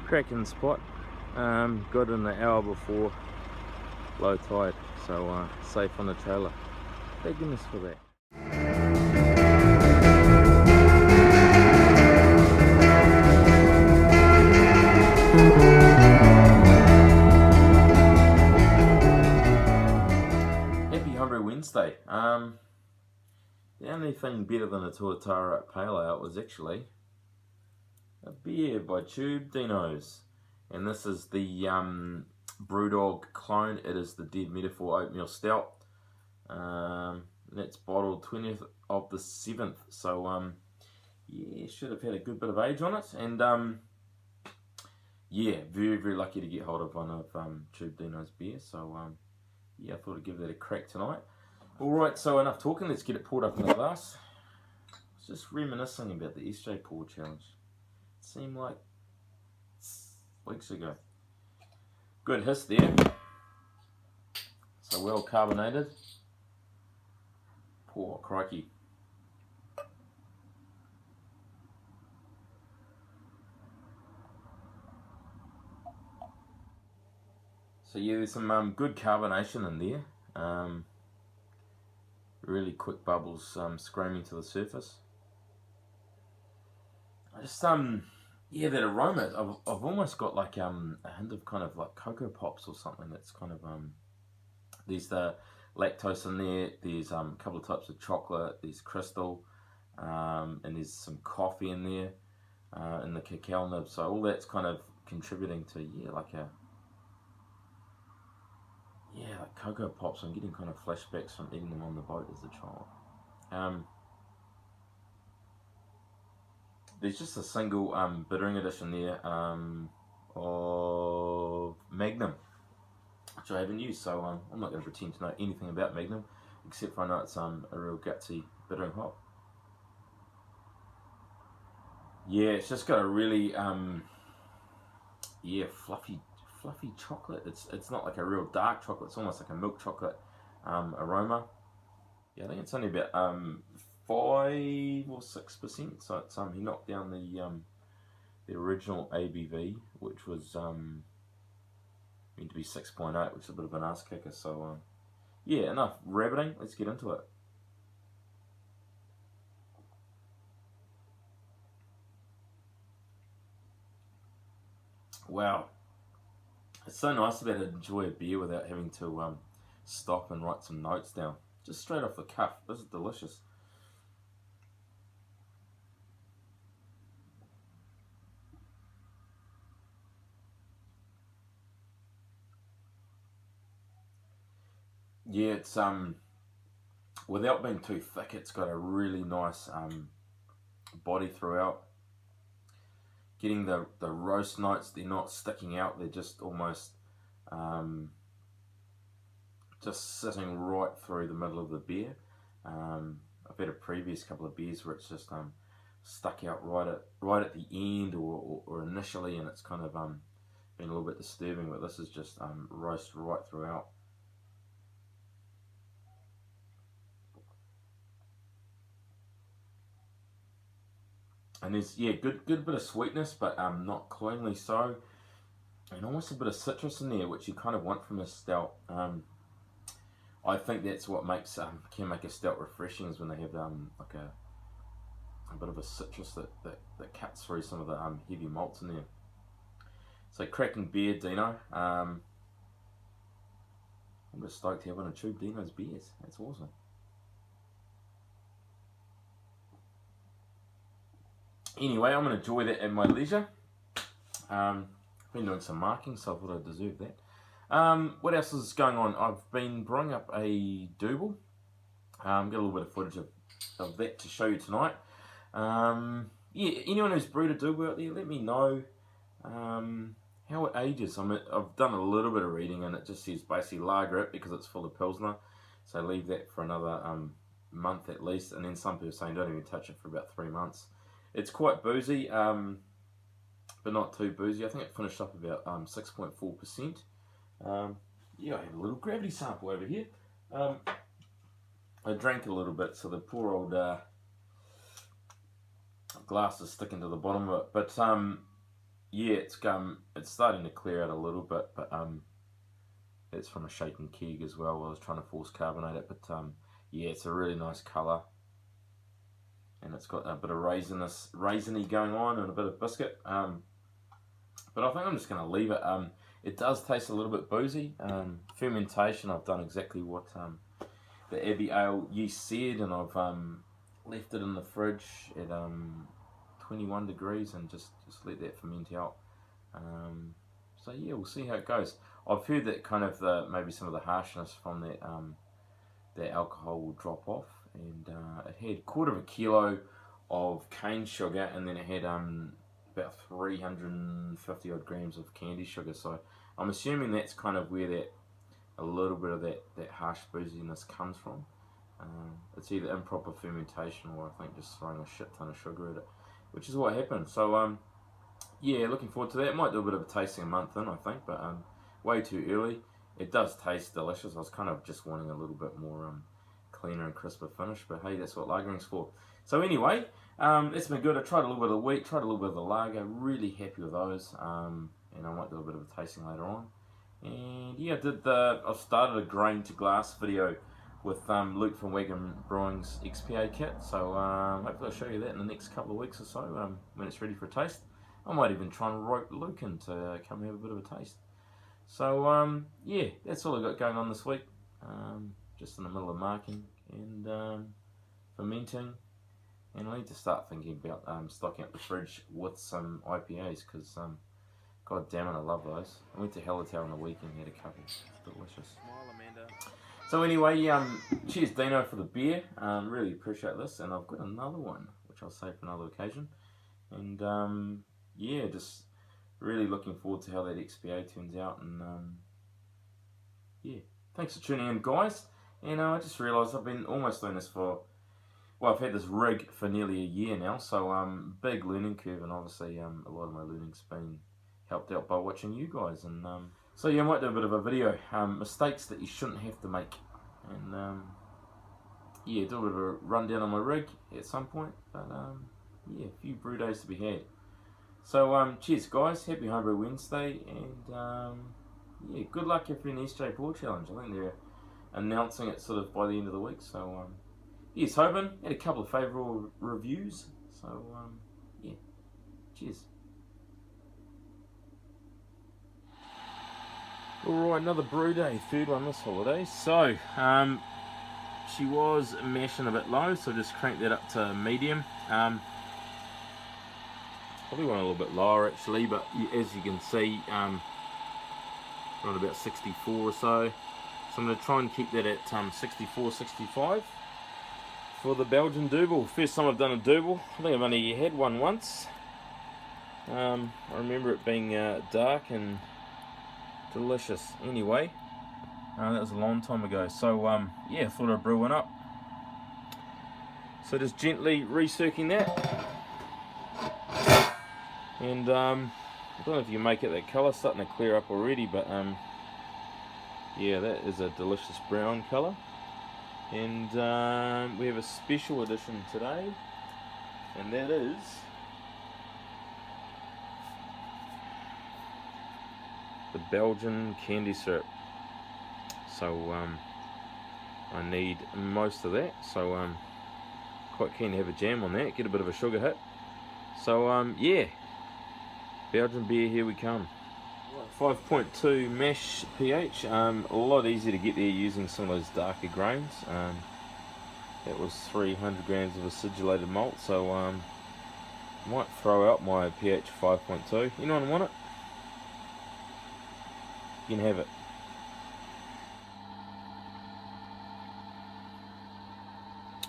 cracking spot. Got in the hour before low tide, so safe on the trailer. Thank goodness for that. Happy Homebrew Wednesday. The only thing better than a Tuatara Pale Ale was actually a beer by Tube Dinos, and this is the Brewdog clone. It is the Dead Metaphor Oatmeal Stout. That's bottled 20th of the 7th, so yeah, should have had a good bit of age on it, and yeah, very lucky to get hold of one of Tube Dino's beer. So yeah, I thought I'd give that a crack tonight. Alright, so enough talking, let's get it poured up in the glass. I was just reminiscing about the SJ Pour Challenge. It seemed like weeks ago. Good hiss there. So well carbonated. Poor crikey. So yeah, there's some good carbonation in there. Really quick bubbles screaming to the surface. I just yeah, that aroma. I've almost got like a hint of kind of like Cocoa Pops or something. That's kind of there's the lactose in there. There's a couple of types of chocolate. There's crystal, and there's some coffee in there, and the cacao nib. So all that's kind of contributing to like Cocoa Pops. I'm getting kind of flashbacks from eating them on the boat as a child. There's just a single bittering edition there of Magnum, which I haven't used, so I'm not going to pretend to know anything about Magnum, except for I know it's a real gutsy bittering hop. Yeah, it's just got a really fluffy chocolate. It's not like a real dark chocolate. It's almost like a milk chocolate aroma. Yeah, I think it's only about 5 or 6%. So it's he knocked down the original ABV, which was meant to be 6.8, which is a bit of an ass kicker. So yeah, enough rabbiting. Let's get into it. Wow. It's so nice to be able to enjoy a beer without having to stop and write some notes down. Just straight off the cuff. This is delicious. Yeah, it's without being too thick, it's got a really nice body throughout. Getting the roast notes, they're not sticking out, they're just almost just sitting right through the middle of the beer. I've had a previous couple of beers where it's just stuck out right at the end or initially, and it's kind of been a little bit disturbing, but this is just roast right throughout. And there's good bit of sweetness, but not cloyingly so, and almost a bit of citrus in there, which you kind of want from a stout. I think that's what makes can make a stout refreshing, is when they have like a bit of a citrus that cuts through some of the heavy malts in there. So cracking beer, Dino. I'm just stoked to have one of Tube Dino's beers. That's awesome. Anyway, I'm going to enjoy that at my leisure. I've been doing some marking, so I thought I deserved that. What else is going on? I've been brewing up a double. Got a little bit of footage of that to show you tonight. Yeah, anyone who's brewed a double out there, let me know how it ages. I've done a little bit of reading, and it just says basically lager it because it's full of Pilsner. So leave that for another month at least, and then some people are saying don't even touch it for about 3 months. It's quite boozy, but not too boozy. I think it finished up about 6.4%. Yeah, I have a little gravity sample over here. I drank a little bit, so the poor old glass is sticking to the bottom of it. But yeah, it's starting to clear out a little bit, but it's from a shaken keg as well. I was trying to force carbonate it, but yeah, it's a really nice colour, and it's got a bit of raisiny going on and a bit of biscuit. But I think I'm just going to leave it. It does taste a little bit boozy. Fermentation, I've done exactly what the Abbey Ale yeast said, and I've left it in the fridge at 21 degrees and just let that ferment out. So yeah, we'll see how it goes. I've heard that kind of maybe some of the harshness from that alcohol will drop off, and it had 1/4 kilo of cane sugar, and then it had about 350 odd grams of candy sugar. So I'm assuming that's kind of where a little bit of that harsh booziness comes from. It's either improper fermentation or I think just throwing a shit ton of sugar at it, which is what happened. So yeah, looking forward to that. Might do a bit of a tasting a month in, I think, but way too early. It does taste delicious. I was kind of just wanting a little bit more cleaner and crisper finish, but hey, that's what lagering's for. So anyway, it's been good. I tried a little bit of the wheat, tried a little bit of the lager. Really happy with those, and I might do a bit of a tasting later on. And yeah, I've started a grain to glass video with Luke from Wagon Brewing's XPA kit. So hopefully I'll show you that in the next couple of weeks or so when it's ready for a taste. I might even try and rope Luke in to come have a bit of a taste. So yeah, that's all I've got going on this week. Just in the middle of marking and fermenting, and I need to start thinking about stocking up the fridge with some IPAs, because god damn it, I love those. I went to Hallertau on the weekend, had a couple. It's delicious. Smile, Amanda. So anyway, cheers Dino for the beer. Really appreciate this, and I've got another one which I'll save for another occasion. And yeah, just really looking forward to how that XPA turns out. And yeah, thanks for tuning in, guys. And I just realised I've been almost doing this well, I've had this rig for nearly a year now, so big learning curve, and obviously a lot of my learning's been helped out by watching you guys. And so yeah, I might do a bit of a video, mistakes that you shouldn't have to make, and yeah, do a bit of a rundown on my rig at some point. But yeah, a few brew days to be had. So cheers guys, happy Homebrew Wednesday, and yeah, good luck if you're in the SJ Pour Challenge. I think they're announcing it sort of by the end of the week. So yes, hoping. Had a couple of favourable reviews. So yeah, cheers. Alright, another brew day, third one this holiday. So she was mashing a bit low, so just cranked that up to medium. Probably went a little bit lower actually, but as you can see, we're on about 64 or so. So I'm going to try and keep that at 64, 65 for the Belgian double. First time I've done a double. I think I've only had one once. I remember it being dark and delicious. Anyway, that was a long time ago. So yeah, I thought I'd brew one up. So just gently recircling that. And I don't know if you can make it that colour, starting to clear up already, but yeah, that is a delicious brown colour. And we have a special edition today, and that is the Belgian candy syrup. So I need most of that, so quite keen to have a jam on that, get a bit of a sugar hit. So yeah, Belgian beer, here we come. 5.2 mash pH, a lot easier to get there using some of those darker grains. That was 300 grams of acidulated malt, so might throw out my pH 5.2. Anyone want it? You can have it.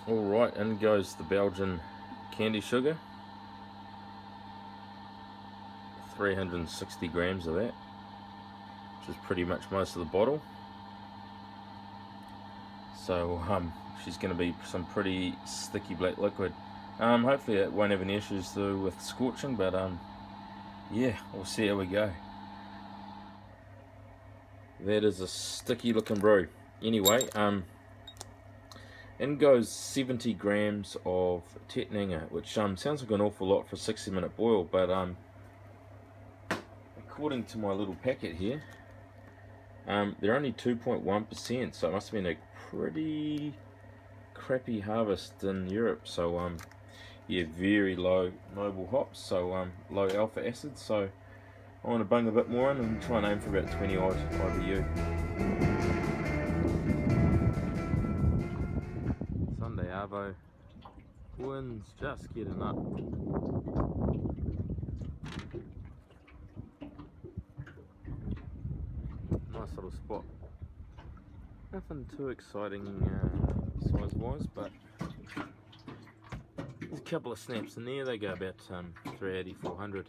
Alright, in goes the Belgian candy sugar. 360 grams of that, which is pretty much most of the bottle. So she's going to be some pretty sticky black liquid. Hopefully it won't have any issues though with scorching, but yeah, we'll see how we go. That is a sticky looking brew. Anyway, in goes 70 grams of Tettnanger, which sounds like an awful lot for a 60-minute boil, but according to my little packet here, they're only 2.1%, so it must have been a pretty crappy harvest in Europe. So yeah, very low noble hops, so low alpha acid. So I want to bung a bit more in and try and aim for about 20 odd IBU. Sunday Arvo, wind's just getting up. Nice little spot. Nothing too exciting size wise, but there's a couple of snaps in there. They go about 380, 400.